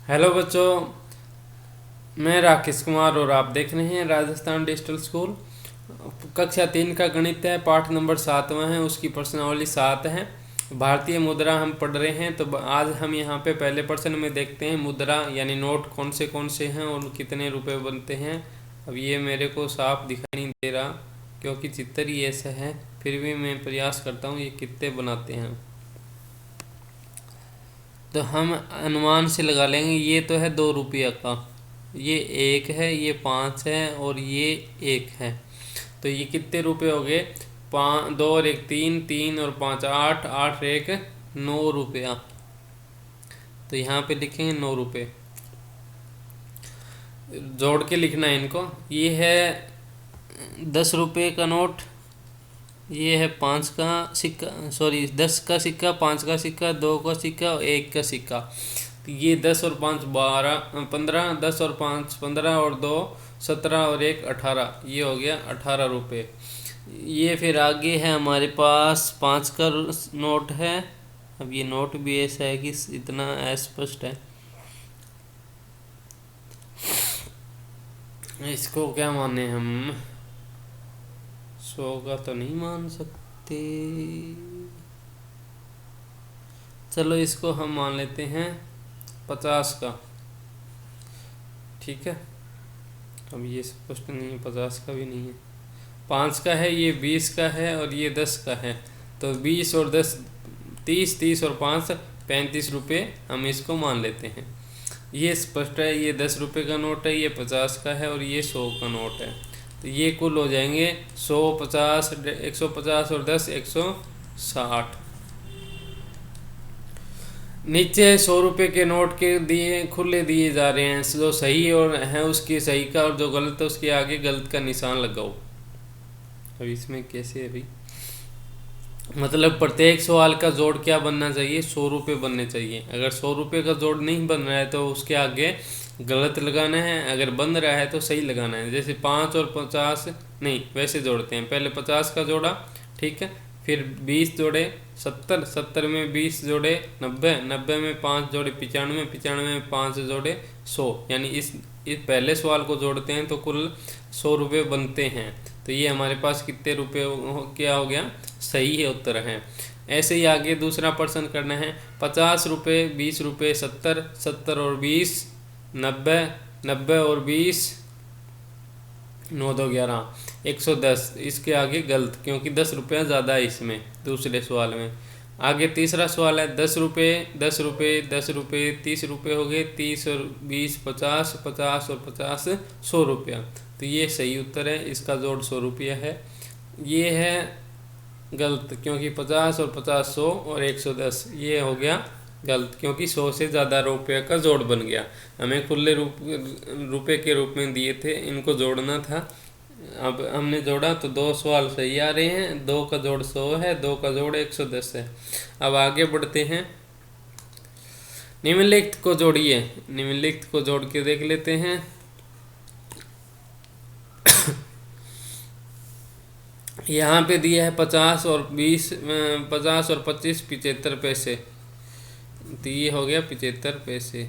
Hello बच्चों, मैं राकेश कुमार और आप देख रहे हैं राजस्थान डिजिटल स्कूल। कक्षा 3 का गणित है, पाठ नंबर 7वां है, उसकी प्रश्नावली 7 है। भारतीय मुद्रा हम पढ़ रहे हैं, तो आज हम यहाँ पे पहले प्रश्न में देखते हैं मुद्रा यानी नोट कौन से हैं और कितने रुपए बनते हैं। अब ये मेरे को साफ दिखाई नहीं दे रहा क्योंकि चित्र ही ऐसा है, फिर भी मैं प्रयास करता हूँ ये कितने बनाते हैं। तो हम अनुमान से लगा लेंगे, ये तो है 2 रुपया का, ये 1 है, ये 5 है और ये 1 है। तो ये कितने रुपए हो गए? 2 और 1 3, 3 और 5 8, 8 और 1 9 रुपया। तो यहाँ पे लिखेंगे 9 रुपये, जोड़ के लिखना है इनको। ये है 10 रुपये का नोट, ये है 5 का सिक्का, सॉरी 10 का सिक्का, 5 का सिक्का, 2 का सिक्का और 1 का सिक्का। तो ये 10 और 5 12 15, 10 और 5 15 और 2 17 और 1 18, ये हो गया 18 रुपये। ये फिर आगे है हमारे पास 5 का नोट है। अब ये नोट भी ऐसा है कि इतना अस्पष्ट है, इसको क्या माने हम? 100 का तो नहीं मान सकते, चलो इसको हम मान लेते हैं 50 का, ठीक है। अब ये स्पष्ट नहीं है, 50 का भी नहीं है, 5 का है, ये 20 का है और ये 10 का है। तो 20 और 10 30, 30 और 5 35 रुपये हम इसको मान लेते हैं। ये स्पष्ट है, ये 10 रुपये का नोट है, ये 50 का है और ये 100 का नोट है। तो ये कुल हो जाएंगे 100 50 150 और 10 160। नीचे 100 रुपये के नोट के दिए खुले दिए जा रहे हैं, जो सही और है उसकी सही का और जो गलत है उसके आगे गलत का निशान लगाओ। अब इसमें कैसे है भाई? मतलब प्रत्येक सवाल का जोड़ क्या बनना चाहिए? 100 रुपये बनने चाहिए। अगर 100 रुपये का जोड़ नहीं बन रहा है तो उसके आगे गलत लगाना है, अगर बन रहा है तो सही लगाना है। जैसे 5 और 50 नहीं, वैसे जोड़ते हैं, पहले 50 का जोड़ा, ठीक है, फिर 20 जोड़े 70, 70 में 20 जोड़े 90, 90 में 5 जोड़े 95, 95 में 5 जोड़े 100, यानी इस पहले सवाल को जोड़ते हैं तो कुल 100 रुपये बनते हैं। तो ये हमारे पास कितने रुपये क्या हो गया? सही है, उत्तर है। ऐसे ही आगे दूसरा प्रश्न करना है। 50 रुपये, 20 रुपये, 70, 70 और 20 90, 90 और 20 9 2 11 110। इसके आगे गलत क्योंकि 10 रुपया ज़्यादा है इसमें दूसरे सवाल में। आगे तीसरा सवाल है 10 रुपये, 10 रुपये, 10 रुपये, 30 रुपये हो गए, 30 और 20 50, 50 और 50 100 रुपया। तो ये सही उत्तर है, इसका जोड़ 100 रुपया है। ये है गलत क्योंकि 50 और 50 100 और 110, ये हो गया गलत क्योंकि 100 से ज़्यादा रुपये का जोड़ बन गया। हमें खुले रुपये के रूप में दिए थे, इनको जोड़ना था। अब हमने जोड़ा तो 2 सवाल सही आ रहे हैं, 2 का जोड़ 100 है, 2 का जोड़ 110 है। अब आगे बढ़ते हैं। निम्नलिखित को जोड़िए, निम्नलिखित को जोड़ के देख लेते हैं। यहाँ पे दिया है 50 और 20, 50 और 25 75 पैसे, तो ये हो गया 75 पैसे।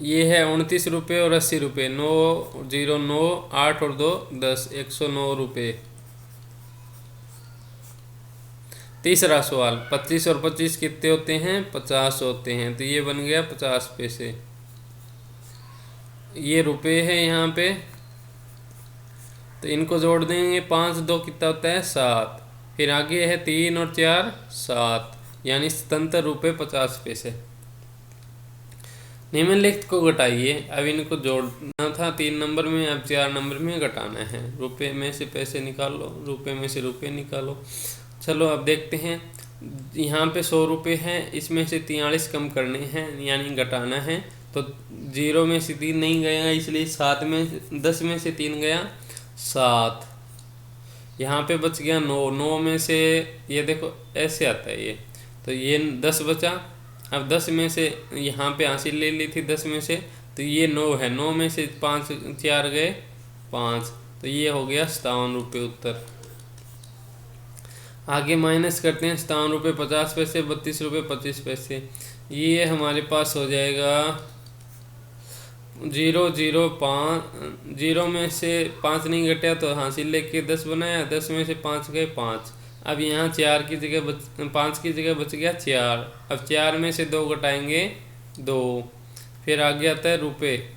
ये है 29 रुपये और 80 रुपये, 9 0 9 8 और 2 10 109 रुपये। तीसरा सवाल 25 और 25 कितने होते हैं? 50 होते हैं, तो ये बन गया 50 पैसे। ये रुपये है यहाँ पे, तो इनको जोड़ देंगे, 5 2 कितना होता है? 7। फिर आगे है 3 और 4 7, यानी 77 रुपये 50 पैसे। निम्नलिखित को घटाइए। अब इनको जोड़ना था 3 नंबर में, अब 4 नंबर में घटाना है। रुपये में से पैसे निकालो, रुपये में से रुपये निकालो। चलो अब देखते हैं। यहाँ पे 100 रुपये हैं, इसमें से 43 कम करने हैं यानी घटाना है। तो 0 में से 3 नहीं गया, इसलिए 7 में 10 में से 3 गया 7। यहाँ पे बच गया 9, 9 में से ये देखो ऐसे आता है ये, तो ये 10 बचा। अब 10 में से यहाँ पे हासिल ले ली थी 10 में से, तो ये 9 है, 9 में से 5 4 गए 5, तो ये हो गया 57 रुपये उत्तर। आगे माइनस करते हैं 57 रुपये 50 पैसे 32 रुपये 25 पैसे। ये हमारे पास हो जाएगा 0 0 5। 0 में से 5 नहीं घटा तो हासिल लेके 10 बनाया, 10 में से 5 गए 5। अब यहाँ 4 की जगह 5 की जगह बच गया 4। अब 4 में से 2 घटाएंगे 2। फिर आगे आता है रुपये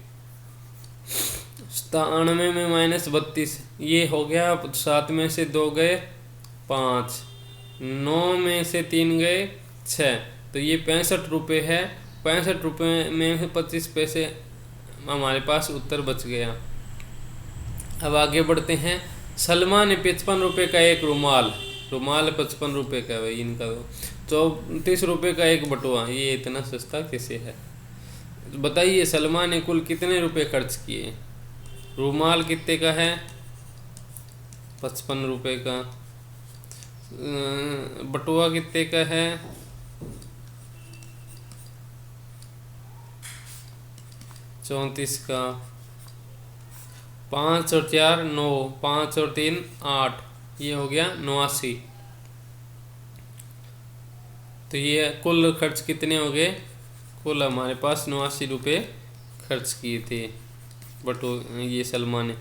97 में माइनस 32, ये हो गया। 7 में से 2 गए 5, 9 में से 3 गए 6, तो ये 65 रुपये है। 65 रुपये में 25 पैसे हमारे पास उत्तर बच गया। अब आगे बढ़ते हैं। सलमा ने 55 रुपये का एक रुमाल 55 रुपये का भाई इनका, तो 34 रुपये का एक बटुआ, ये इतना सस्ता कैसे है? बताइए सलमा ने कुल कितने रुपए खर्च किए? रुमाल कितने का है? 55 रुपये का। बटुआ कितने का है? 34 का। 5 और 4 9, 5 और 3 8, ये हो गया 89। तो ये कुल खर्च कितने हो गए? कुल हमारे पास 89 रुपये खर्च किए थे ये सलमा ने।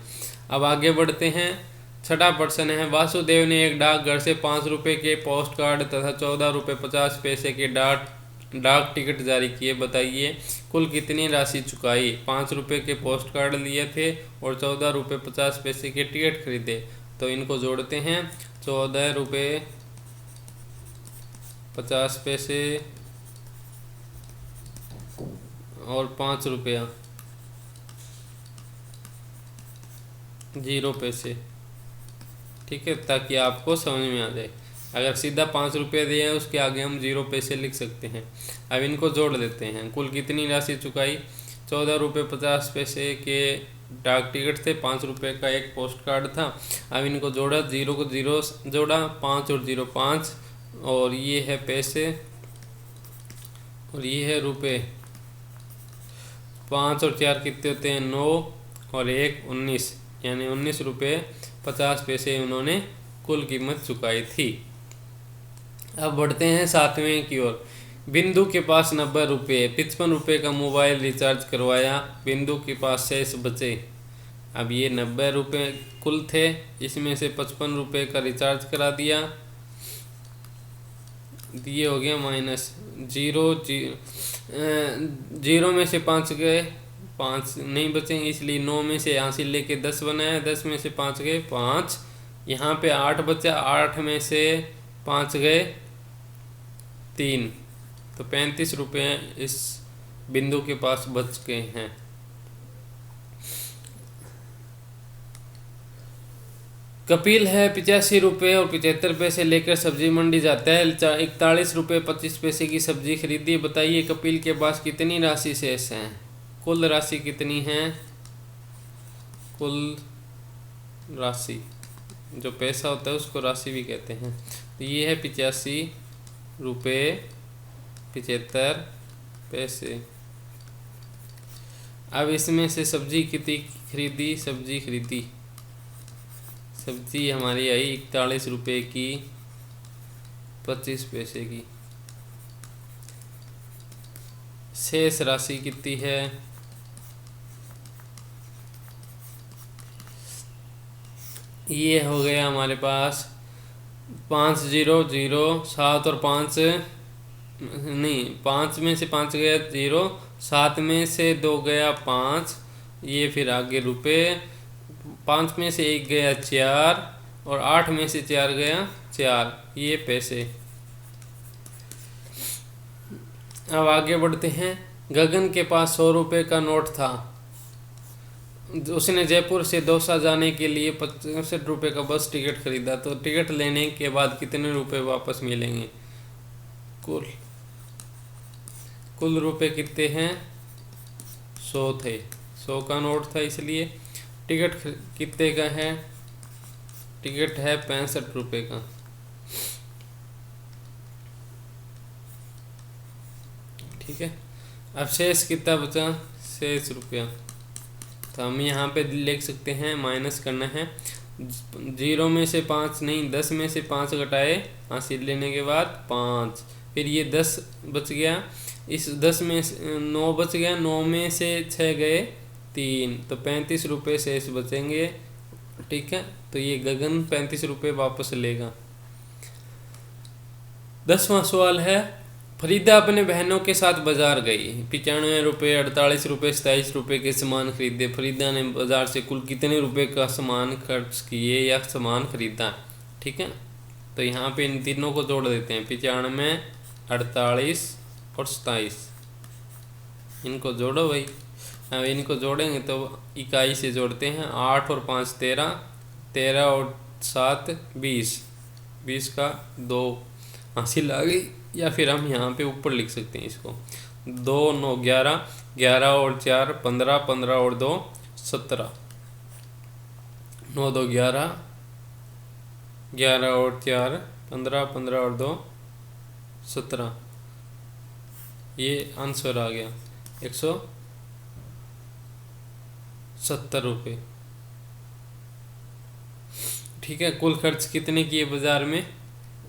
अब आगे बढ़ते हैं। छठा प्रश्न है। वासुदेव ने एक डाकघर से 5 रुपये के पोस्ट कार्ड तथा 14 रुपये 50 पैसे के डाक टिकट जारी किए। बताइए कुल कितनी राशि चुकाई? 5 रुपये के पोस्ट कार्ड लिए थे और 14 रुपये 50 पैसे के टिकट खरीदे। तो इनको जोड़ते हैं। 14 रुपये 50 पैसे और 5 रुपया 0 पैसे। ठीक है, ताकि आपको समझ में आ जाए। अगर सीधा 5 रुपये दिए हैं उसके आगे हम 0 पैसे लिख सकते हैं। अब इनको जोड़ देते हैं। कुल कितनी राशि चुकाई? 14 रुपये 50 पैसे के डाक टिकट थे, 5 रुपये का एक पोस्ट कार्ड था। अब इनको जोड़ा, 0 को 0 जोड़ा, 5 और 0 5, और ये है पैसे और ये है रुपये। 5 और 4 कितने होते हैं? 9 और 1 19, यानी 19 रुपये 50 पैसे उन्होंने कुल कीमत चुकाई थी। अब बढ़ते हैं 7वें की ओर। बिंदु के पास 90 रुपये 55 रुपये का मोबाइल रिचार्ज करवाया। बिंदु के पास शेष बचे। अब ये 90 रुपये कुल थे, इसमें से 55 रुपये का रिचार्ज करा दिया। ये हो गया माइनस 0 में से 5 गए, 5 नहीं बचे, इसलिए 9 में से यहाँ से लेके 10 बनाया, 10 में से 5 गए 5। यहाँ पे 8 बचा, 8 में से 5 गए 3, तो 35 रुपये इस बिंदु के पास बच गए हैं। कपिल है 85 रुपये और 75 पैसे लेकर सब्जी मंडी जाता है। 41 रुपये 25 पैसे की सब्जी खरीदी। बताइए कपिल के पास कितनी राशि शेष है? कुल राशि कितनी है? कुल राशि, जो पैसा होता है उसको राशि भी कहते हैं। तो ये है 85 रुपये 75 पैसे। अब इसमें से सब्जी कितनी खरीदी? सब्जी हमारी आई 41 रुपये की 25 पैसे की। शेष राशि कितनी है? ये हो गया हमारे पास 5 0 0 7 और 5 नहीं, 5 में से 5 गया 0, 7 में से 2 गया 5, ये फिर आगे रुपये, 5 में से 1 गया 4 और 8 में से 4 गया 4, ये पैसे। अब आगे बढ़ते हैं। गगन के पास 100 रुपये का नोट था। उसने जयपुर से दौसा जाने के लिए 65 रुपये का बस टिकट खरीदा। तो टिकट लेने के बाद कितने रुपए वापस मिलेंगे? कुल रुपए कितने हैं? 100 थे, 100 का नोट था, इसलिए टिकट कितने का है? टिकट है 65 रुपये का। ठीक है, अब शेष कितना बचा? शेष रुपया, तो हम यहाँ पे लिख सकते हैं, माइनस करना है जीरो में से 5 नहीं, 10 में से 5 घटाए हासिल लेने के बाद 5, फिर ये 10 बच गया, इस 10 में से 9 बच गया, 9 में से 6 गए 3, तो 35 रुपये शेष बचेंगे। ठीक है, तो ये गगन 35 रुपये वापस लेगा। 10वां सवाल है, फरीदा अपने बहनों के साथ बाजार गई, 95 रुपये, 48 रुपये, 27 रुपये के सामान खरीदे। फरीदा ने बाजार से कुल कितने रुपए का सामान खर्च किए या सामान खरीदा? ठीक है, तो यहाँ पे इन तीनों को जोड़ देते हैं, 95, 48 और 27, इनको जोड़ो भाई। अब इनको जोड़ेंगे तो इकाई से जोड़ते हैं, 8 और 5 13, 13 और 7 20, 20 का 2 हासिल आ गई। या फिर हम यहाँ पे ऊपर लिख सकते हैं इसको, 2 9 11, 11 और 4 15, 15 और 2 17, 9 2 11, 11 और 4 15, 15 और 2 17, ये आंसर आ गया 170 रुपये। ठीक है, कुल खर्च कितने किए बाजार में?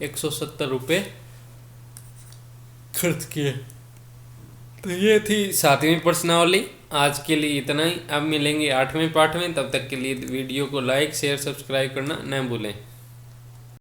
170 रुपये खर्च किए। तो ये थी 7वीं प्रश्नावली। आज के लिए इतना ही, अब मिलेंगे 8वें पाठ में, तब तक के लिए वीडियो को लाइक शेयर सब्सक्राइब करना न भूलें।